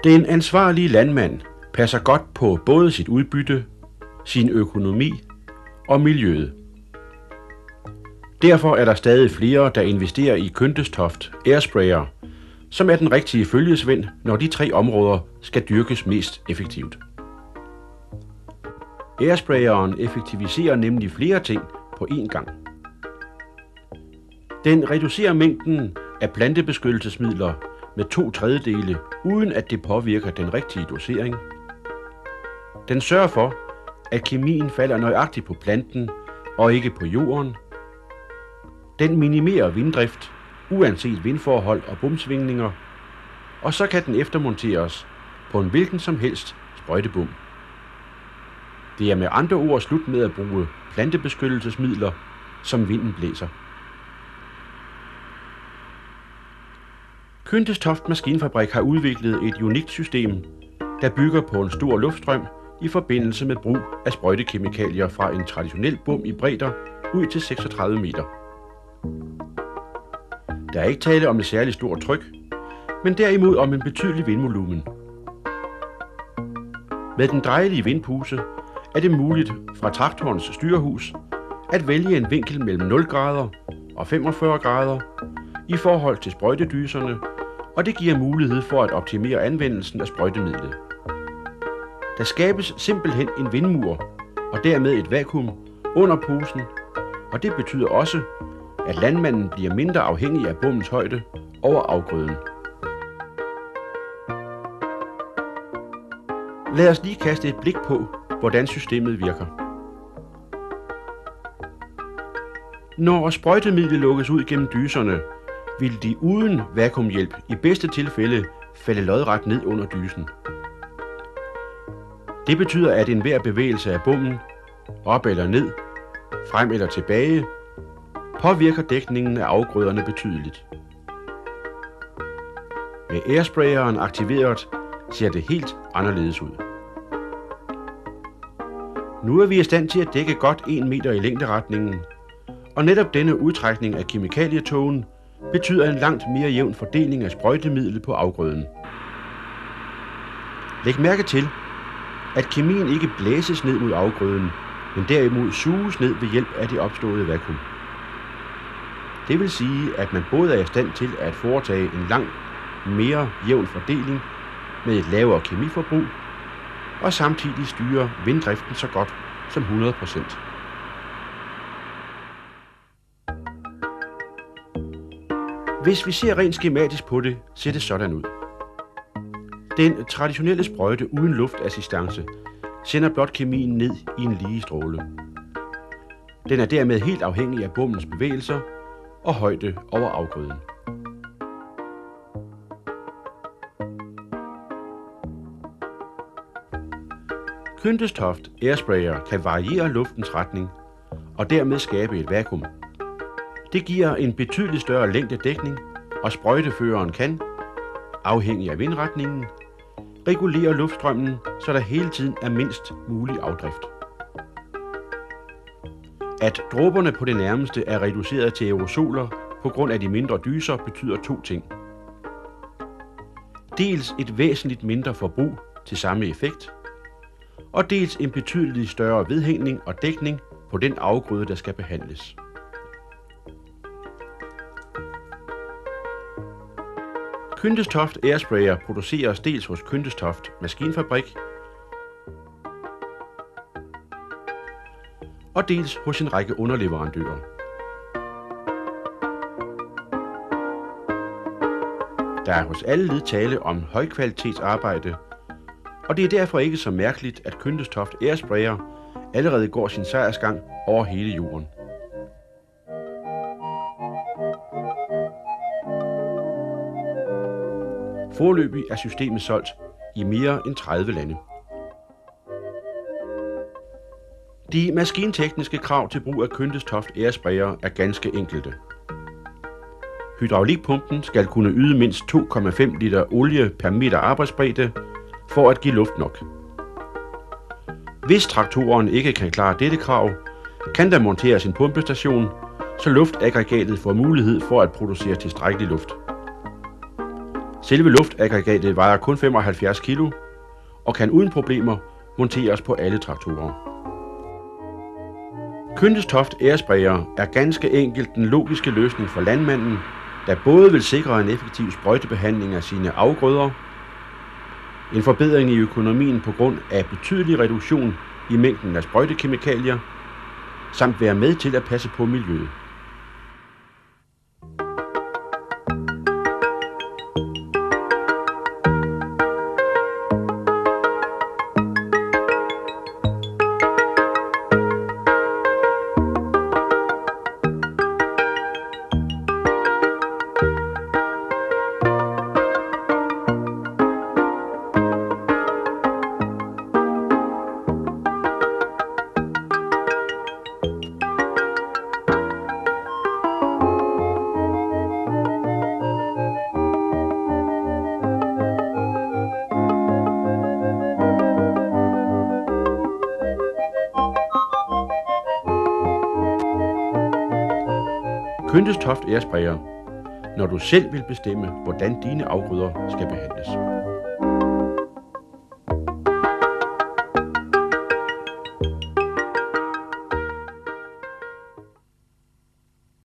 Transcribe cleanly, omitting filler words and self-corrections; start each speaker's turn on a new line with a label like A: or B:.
A: Den ansvarlige landmand passer godt på både sit udbytte, sin økonomi og miljøet. Derfor er der stadig flere, der investerer i Kyntestoft Airsprayer, som er den rigtige følgesvend, når de 3 områder skal dyrkes mest effektivt. Airsprayeren effektiviserer nemlig flere ting på én gang. Den reducerer mængden af plantebeskyttelsesmidler med 2/3, uden at det påvirker den rigtige dosering. Den sørger for, at kemien falder nøjagtigt på planten og ikke på jorden. Den minimerer vinddrift, uanset vindforhold og bomsvingninger, og så kan den eftermonteres på en hvilken som helst sprøjtebom. Det er med andre ord slut med at bruge plantebeskyttelsesmidler, som vinden blæser. Kyntestoft Maskinfabrik har udviklet et unikt system, der bygger på en stor luftstrøm i forbindelse med brug af sprøjtekemikalier fra en traditionel bom i bredder ud til 36 meter. Der er ikke tale om et særligt stort tryk, men derimod om en betydelig vindvolumen. Med den drejelige vindpuse er det muligt fra traktorens styrehus at vælge en vinkel mellem 0 grader og 45 grader i forhold til sprøjtedyserne, og det giver mulighed for at optimere anvendelsen af sprøjtemidlet. Der skabes simpelthen en vindmur og dermed et vakuum under posen, og det betyder også, at landmanden bliver mindre afhængig af bommens højde over afgrøden. Lad os lige kaste et blik på, hvordan systemet virker. Når sprøjtemidlet lukkes ud gennem dyserne, vil de uden vakuumhjælp i bedste tilfælde falde lodret ned under dysen. Det betyder, at enhver bevægelse af bommen, op eller ned, frem eller tilbage, påvirker dækningen af afgrøderne betydeligt. Med airsprayeren aktiveret ser det helt anderledes ud. Nu er vi i stand til at dække godt 1 meter i længderetningen, og netop denne udtrækning af kemikalietogen betyder en langt mere jævn fordeling af sprøjtemidlet på afgrøden. Læg mærke til, at kemien ikke blæses ned mod afgrøden, men derimod suges ned ved hjælp af det opståede vakuum. Det vil sige, at man både er i stand til at foretage en langt mere jævn fordeling med et lavere kemiforbrug, og samtidig styre vinddriften så godt som 100%. Hvis vi ser rent skematisk på det, ser det sådan ud. Den traditionelle sprøjte uden luftassistance sender blot kemien ned i en lige stråle. Den er dermed helt afhængig af bommens bevægelser og højde over afgrøden. Kyntestoft Airsprayer kan variere luftens retning og dermed skabe et vakuum. Det giver en betydeligt større længdedækning, og sprøjteføreren kan, afhængig af vindretningen, regulere luftstrømmen, så der hele tiden er mindst mulig afdrift. At dråberne på det nærmeste er reduceret til aerosoler på grund af de mindre dyser betyder 2 ting. Dels et væsentligt mindre forbrug til samme effekt, og dels en betydeligt større vedhængning og dækning på den afgrøde, der skal behandles. Kyntestoft Airsprayer produceres dels hos Kyntestoft Maskinfabrik og dels hos en række underleverandører. Der er hos alle led tale om højkvalitetsarbejde, og det er derfor ikke så mærkeligt, at Kyntestoft Airsprayer allerede går sin sejrsgang over hele jorden. Foreløbig er systemet solgt i mere end 30 lande. De maskintekniske krav til brug af Kyntestoft Airsprayer er ganske enkelte. Hydraulikpumpen skal kunne yde mindst 2,5 liter olie per meter arbejdsbredde for at give luft nok. Hvis traktoren ikke kan klare dette krav, kan der monteres en pumpestation, så luftaggregatet får mulighed for at producere tilstrækkelig luft. Selve luftaggregatet vejer kun 75 kg og kan uden problemer monteres på alle traktorer. Kyndestoft Airsprayer er ganske enkelt den logiske løsning for landmanden, der både vil sikre en effektiv sprøjtebehandling af sine afgrøder, en forbedring i økonomien på grund af betydelig reduktion i mængden af sprøjtekemikalier, samt være med til at passe på miljøet. Kyndestoft Airsprayer, når du selv vil bestemme, hvordan dine afgrøder skal behandles.